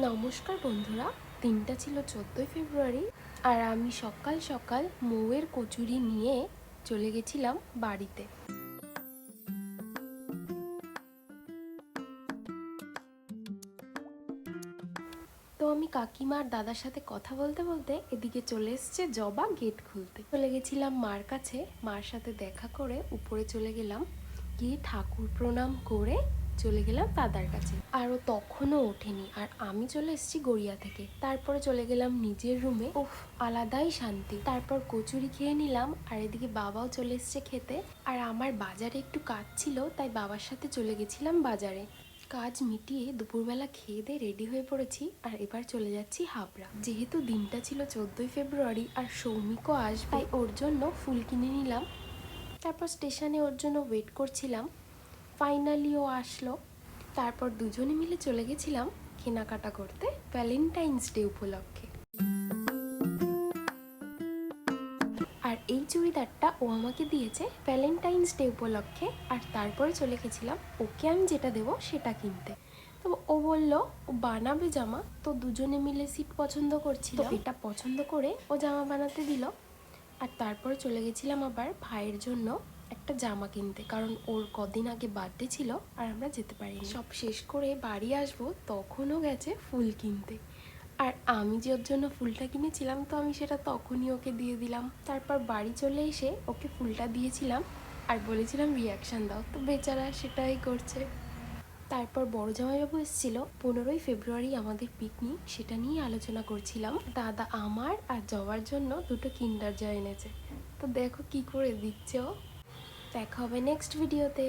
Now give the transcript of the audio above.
নমস্কার বন্ধুরা, দিনটা ছিল 14ই ফেব্রুয়ারি আর আমি সকাল সকাল মৌয়ের কচুরি নিয়ে চলে গেছিলাম বাড়িতে। তো আমি কাকিমা আর দাদার সাথে কথা বলতে বলতে এদিকে চলে এসছে জবা গেট খুলতে। চলে গেছিলাম মার কাছে, মার সাথে দেখা করে উপরে চলে গেলাম, গিয়ে ঠাকুর প্রণাম করে চলে গেলাম দাদার কাছে। আর ও তখনও ওঠেনি আর আমি চলে এসেছি গড়িয়া থেকে। তারপরে চলে গেলাম নিজের রুমে। উফ, আলাদাই শান্তি। তারপর কচুরি খেয়ে নিলাম আর এদিকে বাবাও চলে এসছে খেতে। আর আমার বাজারে একটু কাজ ছিল, তাই বাবার সাথে চলে গেছিলাম বাজারে। কাজ মিটিয়ে দুপুরবেলা খেয়ে দিয়ে রেডি হয়ে পড়েছি আর এবার চলে যাচ্ছি হাবড়া। যেহেতু দিনটা ছিল 14ই ফেব্রুয়ারি আর সৌমিকও আসবে, তাই ওর জন্য ফুল কিনে নিলাম। তারপর স্টেশনে ওর জন্য ওয়েট করছিলাম। ফাইনালি ও আসলো। তারপর দুজনে মিলে চলে গেছিলাম কেনাকাটা করতে ভ্যালেন্টাইন্স ডে উপলক্ষে। আর এই চুড়িদারটা ও আমাকে দিয়েছে ভ্যালেন্টাইন্স ডে উপলক্ষে। আর তারপরে চলে গেছিলাম ওকে আমি যেটা দেবো সেটা কিনতে। তো ও বললো ও বানাবে জামা, তো দুজনে মিলে সিট পছন্দ করছিল, তো এটা পছন্দ করে ও জামা বানাতে দিল। আর তারপরে চলে গেছিলাম আবার ভাইয়ের জন্য একটা জামা কিনতে, কারণ ওর কদিন আগে বার্থডে ছিল আর আমরা যেতে পারিনি। সব শেষ করে বাড়ি আসবো তখনও গেছে ফুল কিনতে। আর আমি যে ওর জন্য ফুলটা কিনেছিলাম, তো আমি সেটা তখনই ওকে দিয়ে দিলাম। তারপর বাড়ি চলে এসে ওকে ফুলটা দিয়েছিলাম আর বলেছিলাম রিয়াকশান দাও, তো বেচারা সেটাই করছে। তারপর বড় জামাইবাবু এসেছিল। 15ই ফেব্রুয়ারি আমাদের পিকনিক, সেটা নিয়ে আলোচনা করছিলাম। দাদা আমার আর জবার জন্য দুটো কিন্ডার জয় এনেছে, তো দেখো কি করে দিচ্ছে ও। দেখা হবে নেক্সট ভিডিওতে।